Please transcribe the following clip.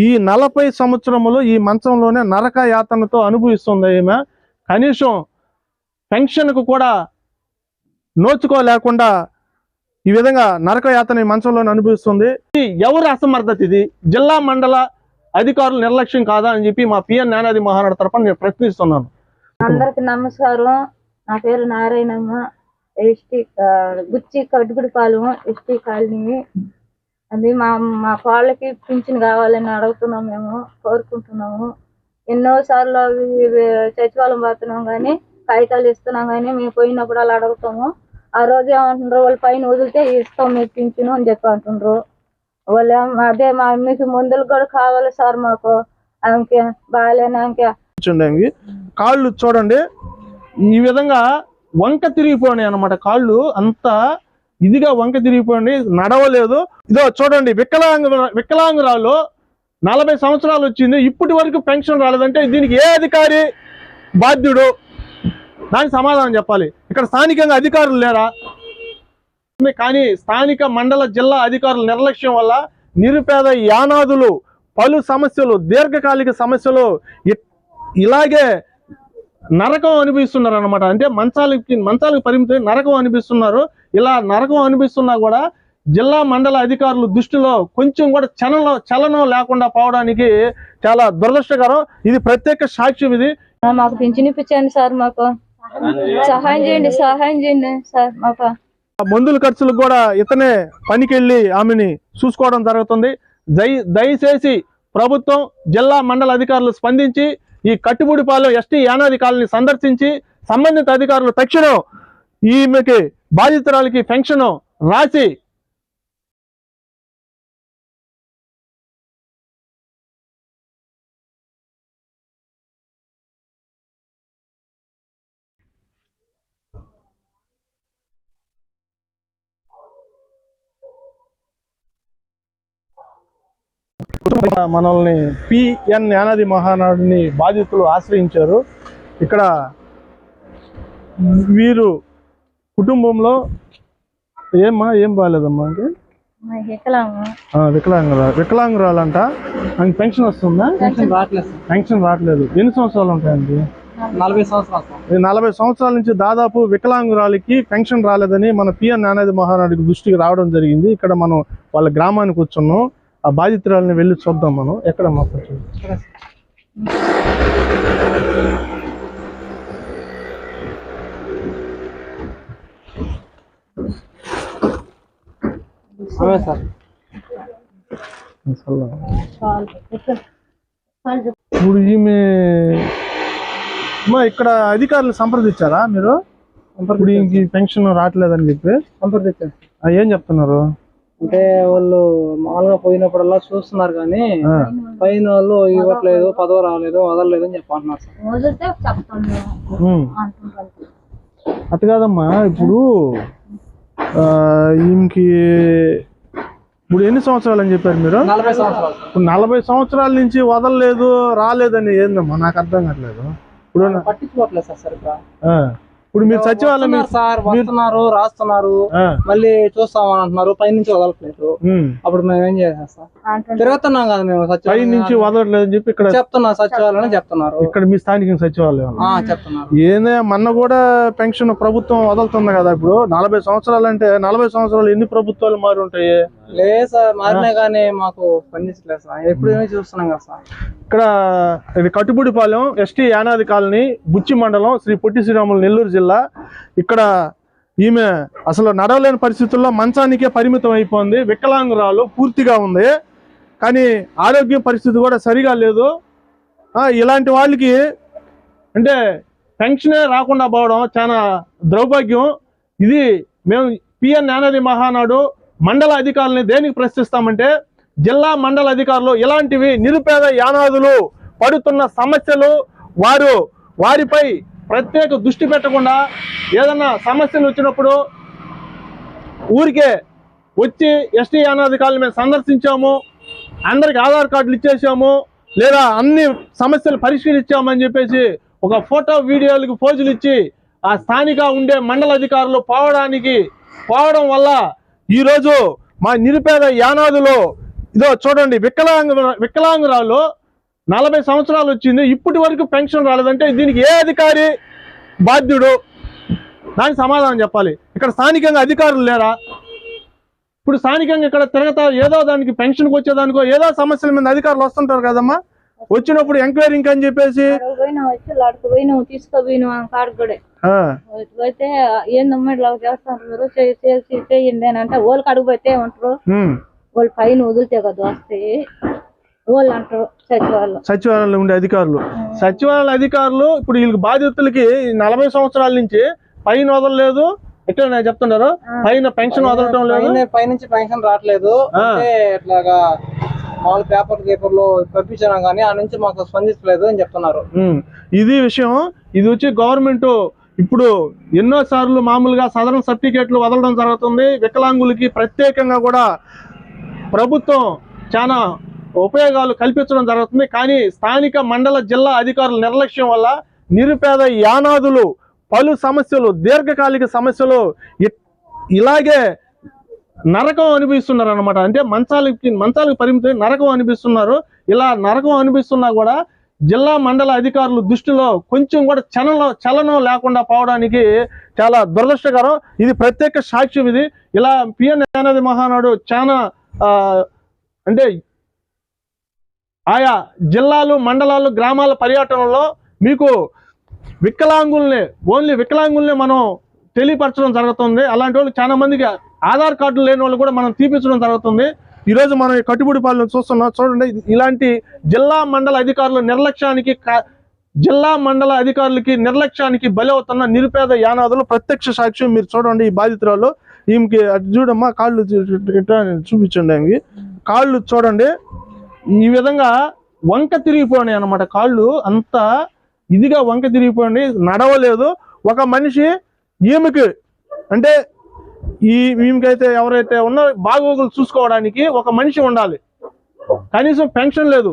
ఈ 40 సంవత్సరములు ఈ మంచంలోనే నరక యాతనతో అనుభవిస్తుంది ఈమె. కనీసం పెన్షన్కు కూడా నోచుకోలేకుండా ఈ విధంగా నరక యాతన ఈ మంచంలోనే అనుభవిస్తుంది. ఎవరు అసమర్థత? ఇది జిల్లా మండల అధికారులు నిర్లక్ష్యం కాదా అని చెప్పి మా పిఎన్ జ్ఞానాది మహానాడు తరఫున నేను ప్రశ్నిస్తున్నాను. అందరికి నమస్కారం. నా పేరు నారాయణమ్మ. ఎస్టీ గుచ్చి కట్టుగుడిపాలెం ఎస్టీ కాలనీ. అది మా వాళ్ళకి పింఛన్ కావాలని అడుగుతున్నాం, మేము కోరుకుంటున్నాము. ఎన్నోసార్లు సచివాలయం పోతున్నాం కానీ కాగితాలు ఇస్తున్నాం కానీ మేము పోయినప్పుడు అలా అడుగుతాము. ఆ రోజు ఏమంటుండ్రు, వాళ్ళ పైన వదిలితే ఇస్తాం మీకు పింఛను అని చెప్పి అంటుండ్రు. వాళ్ళు అదే మా మీకు మందులు కూడా కావాలి సార్, మాకు ఆమెకి బాగాలేని ఆమెకి కాళ్ళు చూడండి ఈ విధంగా వంక తిరిగిపోయినాయి అన్నమాట. కాళ్ళు అంతా ఇదిగా వంక తిరిగిపోయింది, నడవలేదు. ఇదో చూడండి, వికలాంగురాలు 40 సంవత్సరాలు వచ్చింది, ఇప్పటి వరకు పెన్షన్ రాలేదంటే దీనికి ఏ అధికారి బాధ్యుడు? దానికి సమాధానం చెప్పాలి. ఇక్కడ స్థానికంగా అధికారులు లేరా? కానీ స్థానిక మండల జిల్లా అధికారుల నిర్లక్ష్యం వల్ల నిరుపేద యానాదులు పలు సమస్యలు, దీర్ఘకాలిక సమస్యలు ఇలాగే నరకం అనిపిస్తున్నారు అనమాట. అంటే మంచాలకు పరిమితి నరకం అనిపిస్తున్నారు. ఇలా నరకం అనిపిస్తున్నా కూడా జిల్లా మండల అధికారుల దృష్టిలో కొంచెం కూడా చలనం లేకుండా పోవడానికి చాలా దురదృష్టకరం. ఇది ప్రత్యేక సాక్ష్యం. ఇది మాకు పింఛన్ ఇప్పించండి సార్, మాకు సహాయం చేయండి సార్. మాకు మందుల ఖర్చులకు కూడా ఇతనే పనికెళ్ళి ఆమెని చూసుకోవడం జరుగుతుంది. దయచేసి ప్రభుత్వం, జిల్లా మండల అధికారులు స్పందించి ఈ కట్టుబడిపాలెం ఎస్టీ యానాది కాలనీ సందర్శించి సంబంధిత అధికారులు తక్షణం ఈమెకి బాధితురాలకి పెన్షన్ రాసి మనల్ని పిఎన్ జ్ఞానాది మహానాడుని బాధితులు ఆశ్రయించారు. ఇక్కడ వీరు కుటుంబంలో ఏం బాగాలేదమ్మా, వికలాంగురాలంట. ఆమె పెన్షన్ వస్తుందా? పెన్షన్ రావట్లేదు. ఎన్ని సంవత్సరాలు ఉంటాయండి? 40 సంవత్సరాల నుంచి దాదాపు వికలాంగురాలకి పెన్షన్ రాలేదని మన పిఎన్ జ్ఞానాది మహానాడుకి దృష్టికి రావడం జరిగింది. ఇక్కడ మనం వాళ్ళ గ్రామానికి వచ్చున్నాం. ఆ బాధితురాలని వెళ్ళి చూద్దాం మనం. ఎక్కడ మాట్లాడుతుంది ఇప్పుడు ఈమె ఇక్కడ అధికారులు సంప్రదించారా మీరు? ఇప్పుడు ఇంక పెన్షన్ రావట్లేదని చెప్పి సంప్రదించారు. ఏం చెప్తున్నారు అంటే వాళ్ళు మామూలుగా పోయినప్పుడల్లా చూస్తున్నారు కానీ పైన వాళ్ళు ఇవ్వట్లేదు, పదవి రాలేదు, వదలలేదు అని చెప్పంటున్నారు సార్. అటు కాదమ్మా, ఇప్పుడు ఈమెకి ఇప్పుడు ఎన్ని సంవత్సరాలు అని చెప్పారు మీరు? 40 సంవత్సరాలు. ఇప్పుడు 40 సంవత్సరాల నుంచి వదలలేదు, రాలేదని ఏందమ్మా నాకు అర్థం కావట్లేదు. ఇప్పుడు పట్టించుకోవట్లేదు సార్ సరిగ్గా. ఇప్పుడు మీరు సచివాలయం సార్ వస్తున్నారు, రాస్తున్నారు, మళ్ళీ చూస్తామని అంటున్నారు, పై నుంచి వదలట్లేదు. అప్పుడు మేము ఏం చేసాం సార్? తిరుగుతున్నాం కదా మేము, పై నుంచి వదలట్లేదు అని చెప్పి ఇక్కడ చెప్తున్నారు, సచివాలయం చెప్తున్నారు. ఇక్కడ మీ స్థానిక సచివాలయం చెప్తున్నారు. ఏదే మొన్న కూడా పెన్షన్ ప్రభుత్వం వదులుతుంది కదా. ఇప్పుడు 40 సంవత్సరాలు అంటే 40 సంవత్సరాలు ఎన్ని ప్రభుత్వాలు మారి ఉంటాయి? లేదు సార్, మారినా కానీ మాకు స్పందించలేదు సార్. ఎప్పుడు చూస్తున్నాం కదా సార్. ఇక్కడ ఇది కట్టుబడిపాలెం ఎస్టీ యానాది కాలనీ, బుచ్చి మండలం, శ్రీ పొట్టి శ్రీరాములు, నెల్లూరు జిల్లా. ఇక్కడ ఈమె అసలు నడవలేని పరిస్థితుల్లో మంచానికే పరిమితం అయిపోయింది. వికలాంగురాలు పూర్తిగా ఉంది, కానీ ఆరోగ్య పరిస్థితి కూడా సరిగా లేదు. ఇలాంటి వాళ్ళకి అంటే పెన్షనే రాకుండా పోవడం చాలా దౌర్భాగ్యం. ఇది మేము పిఎన్ జ్ఞానాది మహానాడు మండల అధికారులని దేనికి ప్రశ్నిస్తామంటే, జిల్లా మండల అధికారులు ఇలాంటివి నిరుపేద యానాదులు పడుతున్న సమస్యలు వారిపై ప్రత్యేక దృష్టి పెట్టకుండా ఏదన్నా సమస్యలు వచ్చినప్పుడు ఊరికే వచ్చి ఎస్టీ యానాది కాలనీ మేము సందర్శించాము, అందరికి ఆధార్ కార్డులు ఇచ్చేసాము, లేదా అన్ని సమస్యలు పరిష్కరించామని చెప్పేసి ఒక ఫోటో వీడియోలకు పోజులు ఇచ్చి ఆ స్థానిక ఉండే మండల అధికారులు పోవడం వల్ల ఈరోజు మా నిరుపేద యానాదులు ఇదో చూడండి, వికలాంగురాలు 40 సంవత్సరాలు వచ్చింది, ఇప్పటి వరకు పెన్షన్ రాలేదంటే దీనికి ఏ అధికారి బాధ్యుడు? దానికి సమాధానం చెప్పాలి. ఇక్కడ స్థానికంగా అధికారులు లేరా? ఇప్పుడు స్థానికంగా ఇక్కడ తిరగతా ఏదో దానికి పెన్షన్కి వచ్చేదానికో ఏదో సమస్యల మీద అధికారులు వస్తుంటారు కదమ్మా, వచ్చినప్పుడు ఎంక్వైరింగ్ అని చెప్పేసి తీసుకోపోయిన కాడుకోడే పోతే ఏందమ్మా ఇట్లా చేస్తున్నారు చేయండి అని అంటే వాళ్ళకి అడుగు పోతే ఏమంటారు, వాళ్ళు పైన వదిలితే కదా వస్తాయి వాళ్ళు అంటారు సచివాలయంలో ఉండే అధికారులు. సచివాలయ అధికారులు ఇప్పుడు వీళ్ళకి బాధితులకి 40 సంవత్సరాల నుంచి పైన వదలలేదు, ఎట్లా చెప్తున్నారు, పైన పెన్షన్ వదలటం లేదు, పైనుంచి పెన్షన్ రావట్లేదు అంటే ఇట్లాగా మామూలు పేపర్లో పంపించాం కానీ ఆ నుంచి మాకు స్పందించలేదు అని చెప్తున్నారు. ఇది విషయం. ఇది వచ్చి గవర్నమెంట్ ఇప్పుడు ఎన్నో సార్లు మామూలుగా సాధారణ సర్టిఫికేట్లు వదలడం జరుగుతుంది. వికలాంగులకి ప్రత్యేకంగా కూడా ప్రభుత్వం చాలా ఉపయోగాలు కల్పించడం జరుగుతుంది. కానీ స్థానిక మండల జిల్లా అధికారుల నిర్లక్ష్యం వల్ల నిరుపేద యానాదులు పలు సమస్యలు, దీర్ఘకాలిక సమస్యలు ఇలాగే నరకం అనిపిస్తున్నారు అనమాట. అంటే మంచాలకు పరిమితి నరకం అనిపిస్తున్నారు. ఇలా నరకం అనిపిస్తున్నా కూడా జిల్లా మండల అధికారుల దృష్టిలో కొంచెం కూడా చలనం లేకుండా పోవడానికి చాలా దురదృష్టకరం. ఇది ప్రత్యేక సాక్ష్యం. ఇది ఇలా పిఎన్ యానాది మహానాడు చాలా అంటే ఆయా జిల్లాలు, మండలాలు, గ్రామాల పర్యటనలో మీకు ఓన్లీ వికలాంగుల్ని మనం తెలియపరచడం జరుగుతుంది. అలాంటి వాళ్ళు చాలా మందికి ఆధార్ కార్డులు లేని వాళ్ళు కూడా మనం తీపించడం జరుగుతుంది. ఈరోజు మనం ఈ కట్టుబడిపాలెం చూస్తున్నాం. చూడండి, ఇలాంటి జిల్లా మండల నిర్లక్ష్యానికి బలి అవుతున్న నిరుపేద యానాదులు ప్రత్యక్ష సాక్ష్యం. మీరు చూడండి, ఈ బాధితురాలు ఈమెకి అటు చూడమ్మా, కాళ్ళు చూపించండి. ఆమెకి కాళ్ళు చూడండి ఈ విధంగా వంక తిరిగిపోయినాయి అన్నమాట. కాళ్ళు అంతా ఇదిగా వంక తిరిగిపోయింది, నడవలేదు. ఒక మనిషి ఈమెకి అంటే ఈమెకైతే ఎవరైతే ఉన్నారో బాగోగులు చూసుకోవడానికి ఒక మనిషి ఉండాలి. కనీసం పెన్షన్ లేదు.